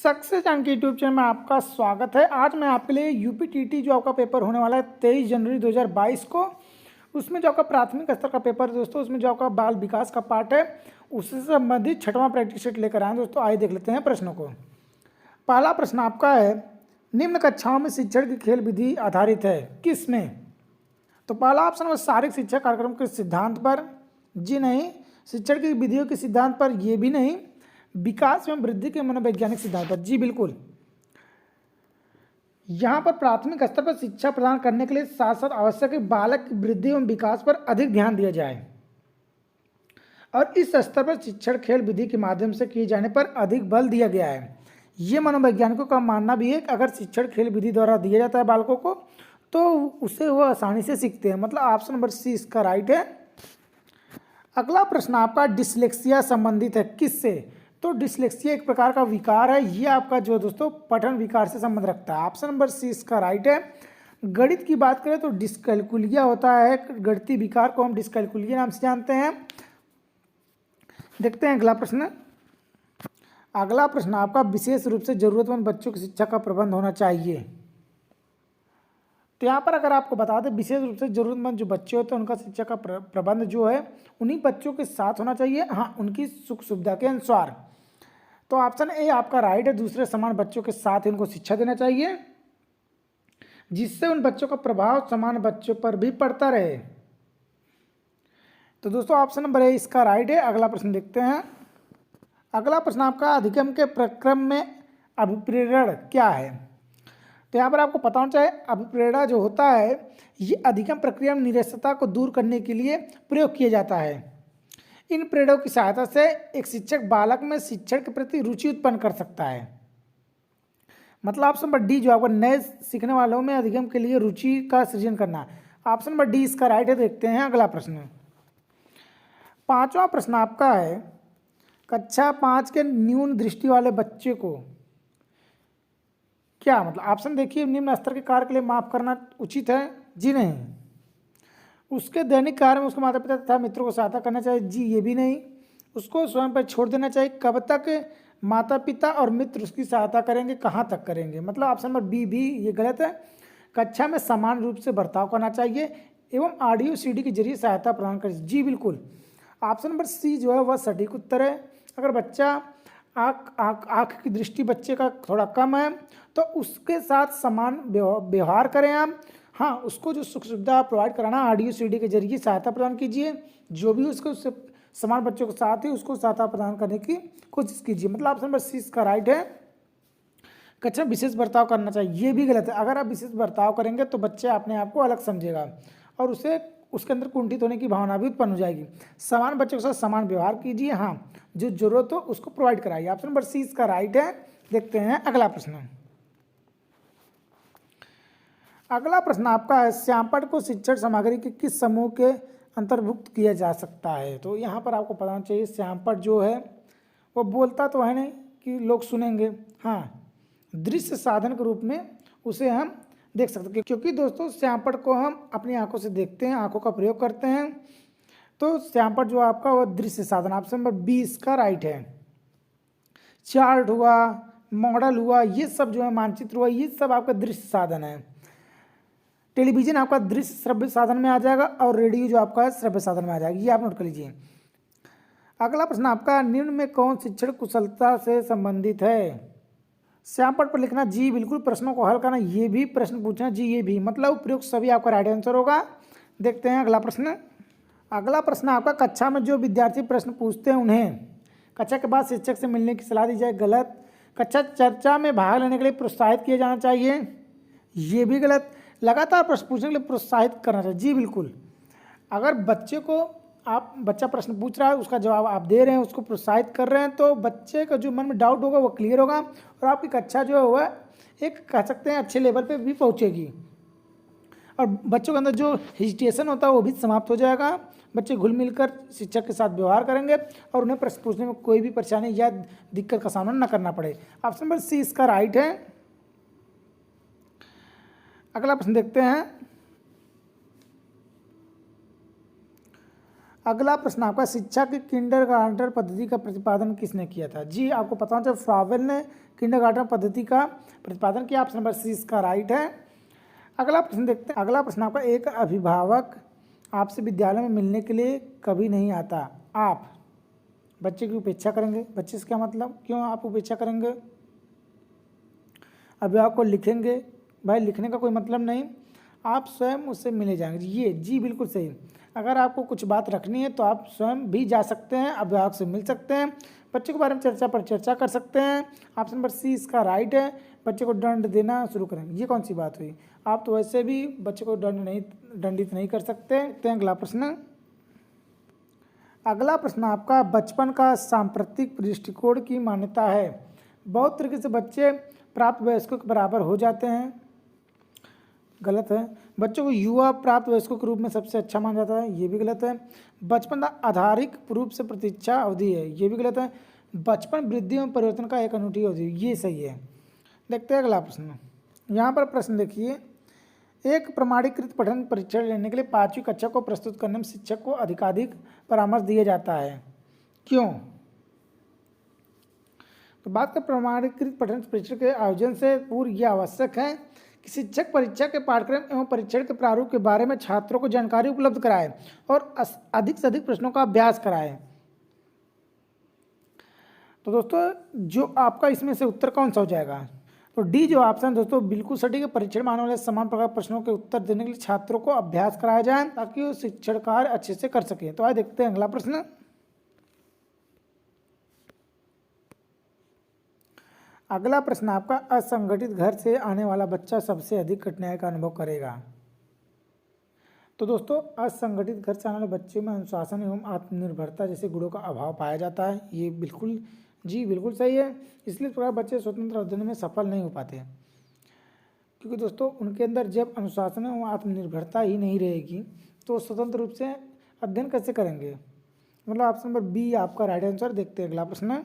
Success अंक YouTube channel में आपका स्वागत है। आज मैं आपके लिए यूपीटीटी जो आपका पेपर होने वाला है 23 जनवरी 2022 को, उसमें जो आपका प्राथमिक स्तर का पेपर है दोस्तों, उसमें जो आपका बाल विकास का पार्ट है उससे संबंधित 6वां प्रैक्टिस सेट लेकर आए दोस्तों। आइए देख लेते हैं प्रश्नों को। पहला प्रश्न आपका है, निम्न कक्षाओं में शिक्षण की खेल विधि आधारित है, किस में? तो पहला ऑप्शन है शारीरिक शिक्षा कार्यक्रम के सिद्धांत पर, जी नहीं। शिक्षण की विधियों के सिद्धांत पर, ये भी नहीं। विकास एवं वृद्धि के मनोवैज्ञानिक सिद्धांत पर, जी बिल्कुल। यहाँ पर प्राथमिक स्तर पर शिक्षा प्रदान करने के लिए साथ साथ आवश्यक है बालक की वृद्धि एवं विकास पर अधिक ध्यान दिया जाए और इस स्तर पर शिक्षण खेल विधि के माध्यम से किए जाने पर अधिक बल दिया गया है। ये मनोवैज्ञानिकों का मानना भी है कि अगर शिक्षण खेल विधि द्वारा दिया जाता है बालकों को तो उसे वो आसानी से सीखते हैं। मतलब ऑप्शन नंबर सी इसका राइट है। अगला प्रश्न आपका डिसलेक्सिया संबंधित है, किससे? तो डिसलेक्सिया एक प्रकार का विकार है, ये आपका जो दोस्तों पठन विकार से संबंध रखता है। ऑप्शन नंबर सी इसका राइट है। गणित की बात करें तो डिस्कैलकुलिया होता है, गणितीय विकार को हम डिस्कैलकुलिया नाम से जानते हैं। देखते हैं अगला प्रश्न। अगला प्रश्न आपका विशेष रूप से जरूरतमंद बच्चों की शिक्षा का प्रबंध होना चाहिए। तो यहाँ पर अगर आपको बता दें विशेष रूप से जरूरतमंद जो बच्चे होते हैं उनका शिक्षा का प्रबंध जो है उन्हीं बच्चों के साथ होना चाहिए, हाँ उनकी सुख सुविधा के अनुसार। तो ऑप्शन ए आपका राइट है, दूसरे समान बच्चों के साथ उनको शिक्षा देना चाहिए जिससे उन बच्चों का प्रभाव समान बच्चों पर भी पड़ता रहे। तो दोस्तों ऑप्शन नंबर ए इसका राइट है। अगला प्रश्न देखते हैं। अगला प्रश्न आपका अधिगम के प्रक्रम में अभिप्रेरण क्या है? तो यहाँ पर आपको पता होना चाहिए अभिप्रेरणा जो होता है ये अधिगम प्रक्रिया में निरस्तता को दूर करने के लिए प्रयोग किया जाता है। इन प्रेरणा की सहायता से एक शिक्षक बालक में शिक्षण के प्रति रुचि उत्पन्न कर सकता है। मतलब ऑप्शन नंबर डी जो आपको नए सीखने वालों में अधिगम के लिए रुचि का सृजन करना, ऑप्शन नंबर डी इसका राइट है। देखते हैं अगला प्रश्न। पांचवा प्रश्न आपका है, कक्षा 5 के न्यून दृष्टि वाले बच्चे को क्या मतलब? ऑप्शन देखिए, निम्न स्तर के कार्य के लिए माफ करना उचित है, जी नहीं। उसके दैनिक कार्य में उसके माता पिता तथा मित्रों को सहायता करना चाहिए, जी ये भी नहीं। उसको स्वयं पर छोड़ देना चाहिए, कब तक माता पिता और मित्र उसकी सहायता करेंगे, कहाँ तक करेंगे? मतलब ऑप्शन नंबर बी भी ये गलत है। कक्षा में समान रूप से बर्ताव करना चाहिए एवं ऑडियो सीडी के जरिए सहायता प्रदान करें, जी बिल्कुल। ऑप्शन नंबर सी जो है वह सटीक उत्तर है। अगर बच्चा आँख की दृष्टि बच्चे का थोड़ा कम है तो उसके साथ समान व्यवहार करें आप, हाँ उसको जो सुख सुविधा प्रोवाइड कराना ऑडियो सीडी के जरिए सहायता प्रदान कीजिए। जो भी उसको उससे समान बच्चों के साथ ही उसको सहायता प्रदान करने की कोशिश कीजिए। मतलब ऑप्शन नंबर सी इसका राइट है। कक्षा विशेष बर्ताव करना चाहिए, ये भी गलत है। अगर आप विशेष बर्ताव करेंगे तो बच्चे अपने आप को अलग समझेगा और उसे उसके अंदर कुंठित होने की भावना भी उत्पन्न हो जाएगी। समान बच्चों के साथ समान व्यवहार कीजिए, हाँ जो जरूरत हो उसको प्रोवाइड कराइए। ऑप्शन नंबर सी इसका राइट है। देखते हैं अगला प्रश्न। अगला प्रश्न आपका है, श्यामपट्ट को शिक्षण सामग्री के किस समूह के अंतर्भुक्त किया जा सकता है? तो यहाँ पर आपको पता होना चाहिए श्यामपट्ट जो है वो बोलता तो है नहीं कि लोग सुनेंगे, हाँ दृश्य साधन के रूप में उसे हम देख सकते हैं, क्योंकि दोस्तों श्यामपट्ट को हम अपनी आंखों से देखते हैं, आंखों का प्रयोग करते हैं। तो श्यामपट्ट जो आपका वो दृश्य साधन, ऑप्शन नंबर बी इसका राइट है। चार्ट हुआ, मॉडल हुआ, ये सब जो है मानचित्र हुआ, ये सब आपका दृश्य साधन है। टेलीविजन आपका दृश्य श्रव्य साधन में आ जाएगा और रेडियो जो आपका है श्रव्य साधन में आ जाएगा, ये आप नोट कर लीजिए। अगला प्रश्न आपका, निम्न में कौन शिक्षण कुशलता से संबंधित है? श्यामपट्ट पर लिखना, जी बिल्कुल। प्रश्नों को हल करना, ये भी प्रश्न पूछना, जी ये भी। मतलब उपयुक्त सभी आपका राइट आंसर होगा। देखते हैं अगला प्रश्न। अगला प्रश्न आपका, कक्षा में जो विद्यार्थी प्रश्न पूछते हैं उन्हें कक्षा के बाद शिक्षक से मिलने की सलाह दी जाए, गलत। कक्षा चर्चा में भाग लेने के लिए प्रोत्साहित किया जाना चाहिए, ये भी गलत। लगातार प्रश्न पूछने के लिए प्रोत्साहित करना चाहिए, जी बिल्कुल। अगर बच्चे को बच्चा प्रश्न पूछ रहा है उसका जवाब आप दे रहे हैं, उसको प्रोत्साहित कर रहे हैं तो बच्चे का जो मन में डाउट होगा वो क्लियर होगा और आपकी कक्षा जो है वह एक कह सकते हैं अच्छे लेवल पे भी पहुंचेगी और बच्चों के अंदर जो हेजिटेशन होता है वो भी समाप्त हो जाएगा। बच्चे घुल मिलकर शिक्षक के साथ व्यवहार करेंगे और उन्हें प्रश्न पूछने में कोई भी परेशानी या दिक्कत का सामना न करना पड़े। ऑप्शन नंबर सी इसका राइट है। अगला प्रश्न देखते हैं। अगला प्रश्न आपका, शिक्षा की किंडरगार्टन पद्धति का प्रतिपादन किसने किया था? जी आपको पता होना चाहिए, फ्रावेल ने किंडरगार्टन पद्धति का प्रतिपादन किया। ऑप्शन नंबर सी इसका राइट है। अगला प्रश्न देखते हैं। अगला प्रश्न आपका, एक अभिभावक आपसे विद्यालय में मिलने के लिए कभी नहीं आता, आप बच्चे की उपेक्षा करेंगे। बच्चे से क्या मतलब, क्यों आप उपेक्षा करेंगे? अभिभावक को लिखेंगे, भाई लिखने का कोई मतलब नहीं, आप स्वयं उससे मिले जाएंगे। ये जी बिल्कुल सही। अगर आपको कुछ बात रखनी है तो आप स्वयं भी जा सकते हैं, अभिभावक से मिल सकते हैं, बच्चे के बारे में चर्चा पर चर्चा कर सकते हैं। ऑप्शन नंबर सी इसका राइट है। बच्चे को दंड देना शुरू करेंगे, ये कौन सी बात हुई? आप तो वैसे भी बच्चे को दंडित नहीं कर सकते। अगला प्रश्न, अगला प्रश्न आपका, बचपन का सांप्रतिक दृष्टिकोण की मान्यता है, बहुत तरीके से बच्चे प्राप्त वयस्कों के बराबर हो जाते हैं, गलत है। बच्चों को युवा प्राप्त वयस्कों के रूप में सबसे अच्छा माना जाता है, ये भी गलत है। बचपन आधारित रूप से प्रतीक्षा अवधि है, ये भी गलत है। बचपन वृद्धि एवं परिवर्तन का एक अनूठी अवधि, ये सही है। देखते हैं अगला प्रश्न। यहाँ पर प्रश्न देखिए, एक प्रमाणीकृत पठन परीक्षण लेने के लिए 5वीं कक्षा को प्रस्तुत करने में शिक्षक को अधिकाधिक परामर्श दिया जाता है, क्यों? तो बात कर, प्रमाणीकृत पठन परीक्षण के आयोजन से पूर्व यह आवश्यक है कि शिक्षक परीक्षा के पाठ्यक्रम एवं परीक्षण के प्रारूप के बारे में छात्रों को जानकारी उपलब्ध कराए और अधिक से अधिक प्रश्नों का अभ्यास कराए। तो दोस्तों जो आपका इसमें से उत्तर कौन सा हो जाएगा? तो डी जो ऑप्शन दोस्तों बिल्कुल सटीक है। परीक्षण में आने वाले समान प्रकार प्रश्नों के उत्तर देने के लिए छात्रों को अभ्यास कराया जाए ताकि वो शिक्षण कार्य अच्छे से कर सके। तो आइए देखते हैं अगला प्रश्न। अगला प्रश्न आपका, असंगठित घर से आने वाला बच्चा सबसे अधिक कठिनाई का अनुभव करेगा। तो दोस्तों असंगठित घर से आने वाले बच्चे में अनुशासन एवं आत्मनिर्भरता जैसे गुणों का अभाव पाया जाता है, ये बिल्कुल जी बिल्कुल सही है। इसलिए प्रकार बच्चे स्वतंत्र अध्ययन में सफल नहीं हो पाते, क्योंकि दोस्तों उनके अंदर जब अनुशासन एवं आत्मनिर्भरता ही नहीं रहेगी तो स्वतंत्र रूप से अध्ययन कैसे करेंगे? मतलब ऑप्शन नंबर बी आपका राइट आंसर। देखते हैं अगला प्रश्न।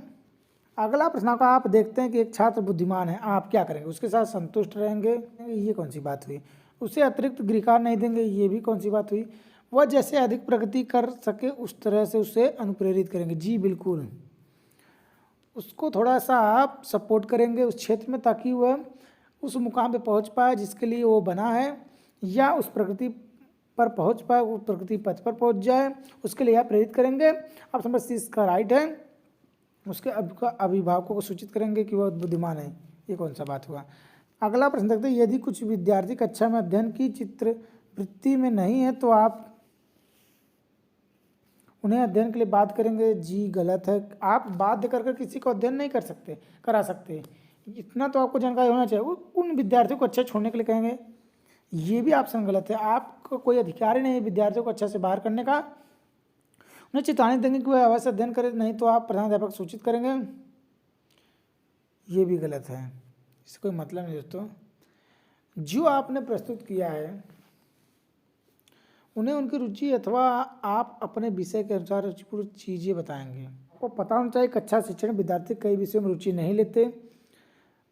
अगला प्रश्न का, आप देखते हैं कि एक छात्र बुद्धिमान है, आप क्या करेंगे? उसके साथ संतुष्ट रहेंगे, ये कौन सी बात हुई? उसे अतिरिक्त गृहकार्य नहीं देंगे, ये भी कौन सी बात हुई? वह जैसे अधिक प्रगति कर सके उस तरह से उसे अनुप्रेरित करेंगे, जी बिल्कुल। उसको थोड़ा सा आप सपोर्ट करेंगे उस क्षेत्र में ताकि वह उस मुकाम पे पहुंच पाए जिसके लिए वो बना है, या उस प्रगति पर पहुंच पाए, उस प्रगति पथ पर पहुंच जाए, उसके लिए आप प्रेरित करेंगे। आप समझ इसका राइट है। उसके अभिभावकों को सूचित करेंगे कि वह बुद्धिमान है, ये कौन सा बात हुआ? अगला प्रश्न देखते हैं, यदि कुछ विद्यार्थी कक्षा में अध्ययन की चित्रवृत्ति में नहीं है तो आप उन्हें अध्ययन के लिए बाध्य करेंगे, जी गलत है। आप बाध्य कर किसी को अध्ययन नहीं करा सकते, इतना तो आपको जानकारी होना चाहिए। उन विद्यार्थियों को अच्छा छोड़ने के लिए कहेंगे, ये भी ऑप्शन गलत है। आपको कोई अधिकार ही नहीं है विद्यार्थियों को अच्छा से बाहर करने का। उन्हें चेतावनी देंगे कि वह अवश्य अध्ययन करे, नहीं तो आप प्रधानाध्यापक सूचित करेंगे, ये भी गलत है। इससे कोई मतलब नहीं दोस्तों। जो आपने प्रस्तुत किया है उन्हें उनकी रुचि अथवा आप अपने विषय के अनुसार रुचिपूर्ण चीज़ें बताएंगे। आपको पता होना चाहिए कक्षा शिक्षण में विद्यार्थी कई विषयों में रुचि नहीं लेते,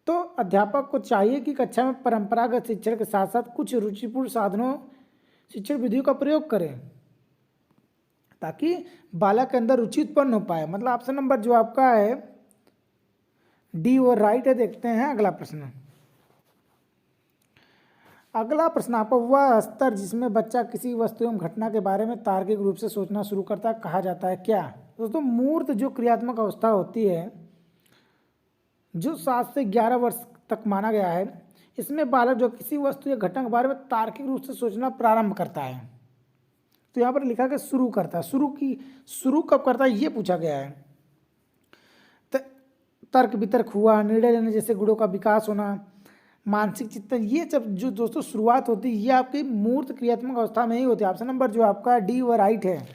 तो अध्यापक को चाहिए कि कक्षा में परंपरागत शिक्षण के साथ साथ कुछ रुचिपूर्ण साधनों शिक्षण विधियों का प्रयोग करें ताकि बालक के अंदर रुचि उत्पन्न हो पाए। मतलब ऑप्शन नंबर जो आपका है डी और राइट है। देखते हैं अगला प्रश्न। अगला प्रश्न आपको, वह स्तर जिसमें बच्चा किसी वस्तु एवं घटना के बारे में तार्किक रूप से सोचना शुरू करता है कहा जाता है क्या? दोस्तों मूर्त जो क्रियात्मक अवस्था होती है जो 7 से 11 वर्ष तक माना गया है, इसमें बालक जो किसी वस्तु या घटना के बारे में तार्किक रूप से सोचना प्रारंभ करता है। तो यहाँ पर लिखा कि शुरू करता है, शुरू कब करता है ये पूछा गया है। तर्क वितर्क हुआ, निर्णय लेने जैसे गुणों का विकास होना, मानसिक चिंतन, ये जब जो दोस्तों शुरुआत होती है ये आपकी मूर्त क्रियात्मक अवस्था में ही होती है। ऑप्शन नंबर जो आपका डी व राइट है।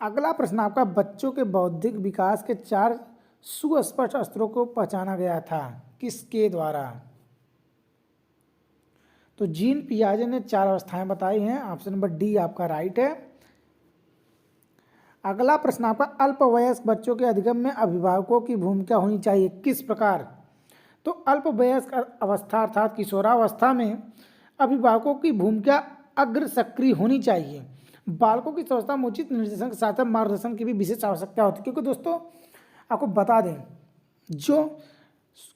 अगला प्रश्न आपका, बच्चों के बौद्धिक विकास के 4 सुस्पष्ट स्तरों को पहचाना गया था, किसके द्वारा? तो जीन पियाजे ने 4 अवस्थाएं बताई हैं। ऑप्शन नंबर डी आपका राइट है। अगला प्रश्न आपका, अल्पवयस्क बच्चों के अधिगम में अभिभावकों की भूमिका होनी चाहिए, किस प्रकार? तो अल्पवयस्क अवस्था अर्थात किशोरावस्था में अभिभावकों की भूमिका अग्र सक्रिय होनी चाहिए। बालकों की स्वास्थ्य में उचित निर्देशन के साथ साथ मार्गदर्शन की भी विशेष आवश्यकता होती है, क्योंकि दोस्तों आपको बता दें, जो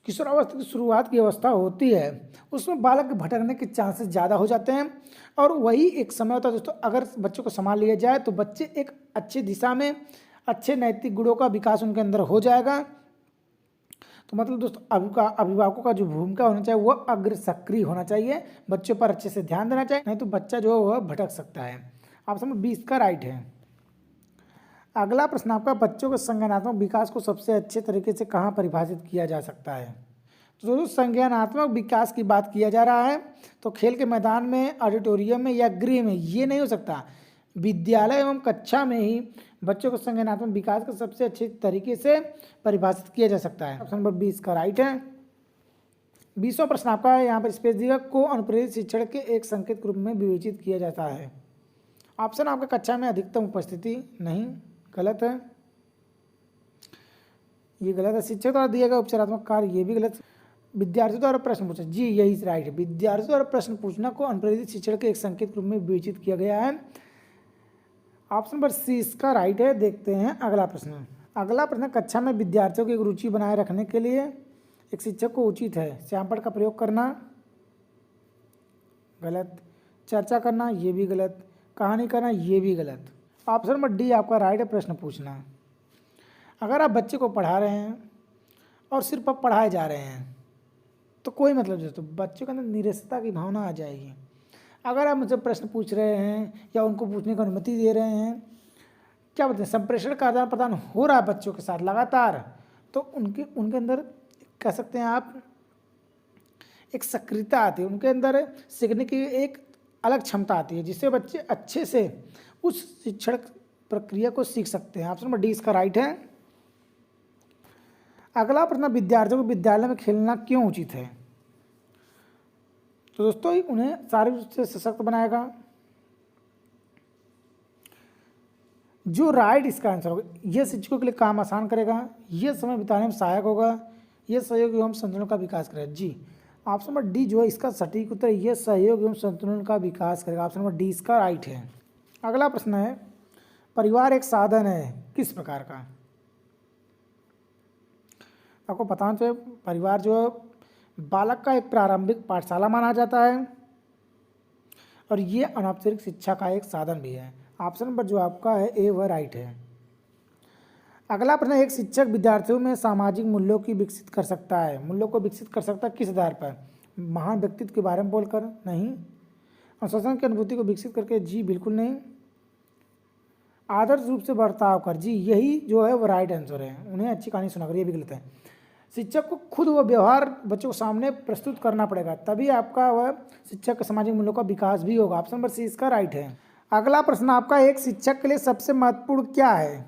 किशोरावस्था की शुरुआत की अवस्था होती है उसमें बालक के भटकने के चांसेस ज़्यादा हो जाते हैं, और वही एक समय होता है दोस्तों, अगर बच्चों को संभाल लिया जाए तो बच्चे एक अच्छी दिशा में, अच्छे नैतिक गुणों का विकास उनके अंदर हो जाएगा। तो मतलब दोस्तों अभिभावकों का जो भूमिका होना चाहिए वह अग्र सक्रिय होना चाहिए, बच्चों पर अच्छे से ध्यान देना चाहिए, नहीं तो बच्चा जो है वह भटक सकता है। ऑप्शन नंबर 20 का राइट है। अगला प्रश्न आपका, बच्चों के संज्ञानात्मक विकास को सबसे अच्छे तरीके से कहाँ परिभाषित किया जा सकता है। तो दोस्तों संज्ञानात्मक विकास की बात किया जा रहा है तो खेल के मैदान में, ऑडिटोरियम में या गृह में, ये नहीं हो सकता, विद्यालय एवं कक्षा में ही बच्चों के संज्ञानात्मक विकास को सबसे अच्छे तरीके से परिभाषित किया जा सकता है। ऑप्शन नंबर 20 का राइट है। 20वां प्रश्न आपका है, यहाँ पर स्पेस दिया, को अनुप्रेरित शिक्षण के एक संकेत के रूप में विवेचित किया जाता है। ऑप्शन आपका कक्षा में अधिकतम उपस्थिति, नहीं, गलत है, ये गलत है। शिक्षक द्वारा दिया गया उपचारात्मक कार्य, ये भी गलत। विद्यार्थियों द्वारा प्रश्न पूछा, जी यही राइट है। विद्यार्थियों द्वारा प्रश्न पूछना को अनुप्रेरित शिक्षण के एक संकेत के रूप में विवेचित किया गया है। ऑप्शन नंबर सी इसका राइट है। देखते हैं अगला प्रश्न। अगला प्रश्न, कक्षा में विद्यार्थियों की एक रुचि बनाए रखने के लिए एक शिक्षक को उचित है श्यामपट्ट का प्रयोग करना, गलत। चर्चा करना, ये भी गलत। कहानी करना, ये भी गलत। ऑप्शन नंबर डी आपका राइट है, प्रश्न पूछना। अगर आप बच्चे को पढ़ा रहे हैं और सिर्फ आप पढ़ाए जा रहे हैं तो कोई मतलब दोस्तों बच्चों के अंदर निरस्ता की भावना आ जाएगी। अगर आप मुझसे प्रश्न पूछ रहे हैं या उनको पूछने की अनुमति दे रहे हैं, क्या बोलते हैं, संप्रेषण का आदान प्रदान हो रहा है बच्चों के साथ लगातार, तो उनके अंदर कह सकते हैं आप एक सक्रियता आती है, उनके अंदर सीखने की एक अलग क्षमता आती है, जिससे बच्चे अच्छे से उस शिक्षण प्रक्रिया को सीख सकते हैं। ऑप्शन नंबर डी इसका राइट है। अगला प्रश्न, विद्यार्थियों को विद्यालय में खेलना क्यों उचित है। तो दोस्तों उन्हें शारीरिक रूप से सशक्त बनाएगा, जो राइट इसका आंसर होगा। यह शिक्षकों के लिए काम आसान करेगा, यह समय बिताने में सहायक होगा, यह सहयोग एवं संतुलन का विकास करेगा। जी ऑप्शन नंबर डी जो है इसका सटीक उत्तर, यह सहयोग एवं संतुलन का विकास करेगा। ऑप्शन नंबर डी इसका राइट है। अगला प्रश्न है, परिवार एक साधन है किस प्रकार का। आपको पता होना चाहिए, परिवार जो है बालक का एक प्रारंभिक पाठशाला माना जाता है और ये अनौपचारिक शिक्षा का एक साधन भी है। ऑप्शन नंबर जो आपका है ए वह राइट है। अगला प्रश्न, एक शिक्षक विद्यार्थियों में सामाजिक मूल्यों की विकसित कर सकता है। मूल्यों को विकसित कर सकता है किस आधार पर, महान व्यक्तित्व के बारे में बोलकर, नहीं। अनुशासन की अनुभूति को विकसित करके, जी बिल्कुल नहीं। आदर्श रूप से बर्ताव कर, जी यही जो है वो राइट आंसर है। उन्हें अच्छी कहानी सुनाकर, ये भी गलत है। शिक्षक को खुद वो व्यवहार बच्चों के सामने प्रस्तुत करना पड़ेगा, तभी आपका वह शिक्षक के सामाजिक मूल्यों का विकास भी होगा। ऑप्शन नंबर सी इसका राइट है। अगला प्रश्न आपका, एक शिक्षक के लिए सबसे महत्वपूर्ण क्या है।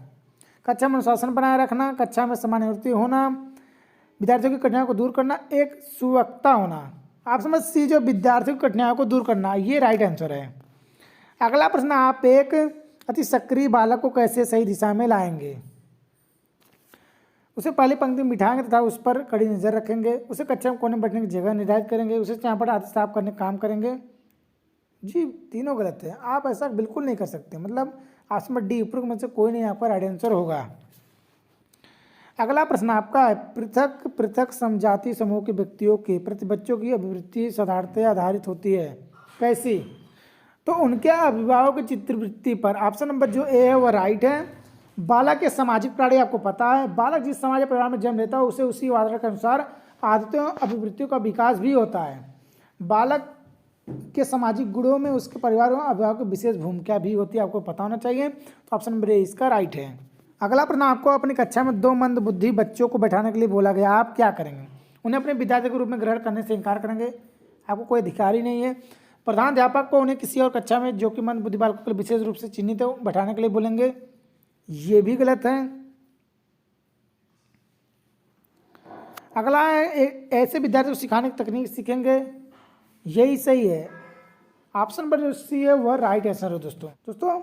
कक्षा में अनुशासन बनाए रखना, कक्षा में समानुपाती होना, विद्यार्थियों की कठिनाइयों को दूर करना, एक सुवक्ता होना। ऑप्शन नंबर सी जो विद्यार्थियों की कठिनाइयों को दूर करना, ये राइट आंसर है। अगला प्रश्न, आप एक अति सक्रिय बालक को कैसे सही दिशा में लाएंगे। उसे पहली पंक्ति में बिठाएंगे तथा उस पर कड़ी नजर रखेंगे, उसे कक्षा में कोने में बैठने की जगह निर्धारित करेंगे, उसे चापट आदि साफ करने का काम करेंगे। जी तीनों गलत है, आप ऐसा बिल्कुल नहीं कर सकते। मतलब ऑप्शन नंबर डी उपरोक्त में से कोई नहीं आपका राइट आंसर होगा। अगला प्रश्न आपका है, पृथक पृथक समजातीय समूह के व्यक्तियों के प्रति बच्चों की अभिवृत्ति साधारणतः आधारित होती है, कैसी। तो उनके अभिभावक की चित्रवृत्ति पर। ऑप्शन नंबर जो ए है वह राइट है। बालक एक सामाजिक प्राणी, आपको पता है बालक जिस समाज या परिवार में जन्म लेता है उसे उसी वातावरण के अनुसार आदतों अभिवृत्तियों का विकास भी होता है। बालक के सामाजिक गुणों में उसके परिवार और अभिभावक की विशेष भूमिका भी होती है, आपको पता होना चाहिए। तो ऑप्शन नंबर ए इसका राइट है। अगला प्रश्न, आपको अपनी कक्षा में 2 मंदबुद्धि बच्चों को बैठाने के लिए बोला गया, आप क्या करेंगे। उन्हें अपने विद्यार्थी के रूप में ग्रहण करने से इनकार करेंगे, आपको कोई अधिकार ही नहीं है। प्रधानाध्यापक को उन्हें किसी और कक्षा में जो कि मंदबुद्धि बालकों के लिए विशेष रूप से चिन्हित है बैठाने के लिए बोलेंगे, ये भी गलत है। अगला है, ऐसे विद्यार्थी को सिखाने की तकनीक सीखेंगे, यही सही है। ऑप्शन नंबर जो सी है वह राइट आंसर है। दोस्तों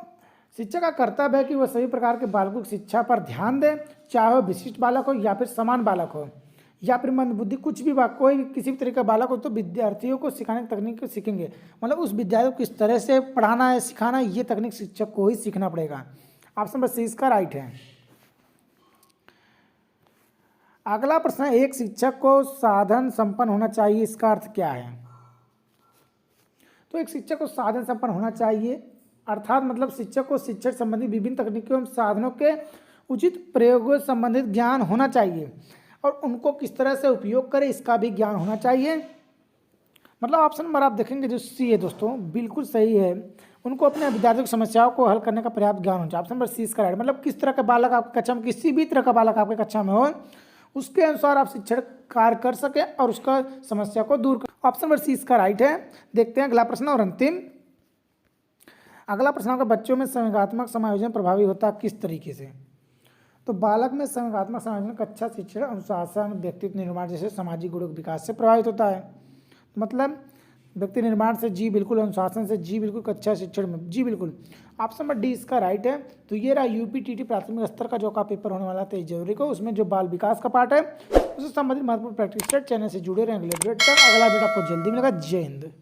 शिक्षक का कर्तव्य है कि वह सभी प्रकार के बालकों की शिक्षा पर ध्यान दे, चाहे वह विशिष्ट बालक हो या फिर समान बालक हो। या फिर मंदबुद्धि, कुछ भी बात, कोई भी किसी भी तरह का बालक हो तो विद्यार्थियों को सिखाने की तकनीक को सीखेंगे। मतलब उस विद्यार्थी को किस तरह से पढ़ाना है, सिखाना है, ये तकनीक शिक्षक को ही सीखना पड़ेगा। ऑप्शन नंबर सी इसका राइट है। अगला प्रश्न है, एक शिक्षक को साधन संपन्न होना चाहिए, इसका अर्थ क्या है? तो एक शिक्षक को साधन संपन्न होना चाहिए अर्थात मतलब शिक्षक को शिक्षण संबंधी विभिन्न तकनीकों एवं साधनों के उचित प्रयोगों से संबंधित ज्ञान होना चाहिए और उनको किस तरह से उपयोग करें इसका भी ज्ञान होना चाहिए। मतलब ऑप्शन नंबर आप देखेंगे जो सी है दोस्तों, बिल्कुल सही है। उनको अपने विद्यार्थियों की समस्याओं को हल करने का पर्याप्त ज्ञान होना चाहिए। ऑप्शन नंबर सी इसका राइट। मतलब किस तरह का बालक आपकी कक्षा में, किसी भी तरह का बालक आपकी कक्षा में हो, उसके अनुसार आप शिक्षण कार्य कर सके और उसका समस्या को दूर कर। ऑप्शन नंबर सी इसका राइट है। देखते हैं अगला प्रश्न और अंतिम। अगला प्रश्न आपका, बच्चों में संवेगात्मक समायोजन प्रभावी होता है किस तरीके से? तो बालक में संवेगात्मक समायोजन कक्षा शिक्षण, अनुशासन, व्यक्तित्व निर्माण जैसे सामाजिक गुणों के विकास से प्रभावित होता है। तो मतलब व्यक्ति निर्माण से जी बिल्कुल, अनुशासन से जी बिल्कुल, कक्षा शिक्षण में जी बिल्कुल। ऑप्शन नंबर डी इसका राइट है। तो ये रहा यूपीटीटी प्राथमिक स्तर का जो का पेपर होने वाला 23 जनवरी को, उसमें जो बाल विकास का पार्ट है उससे संबंधित महत्वपूर्ण प्रैक्टिस सेट चैनल से जुड़े रहें। अगले अपडेट तक, अगला अपडेट आपको जल्दी मिलेगा। जय हिंद।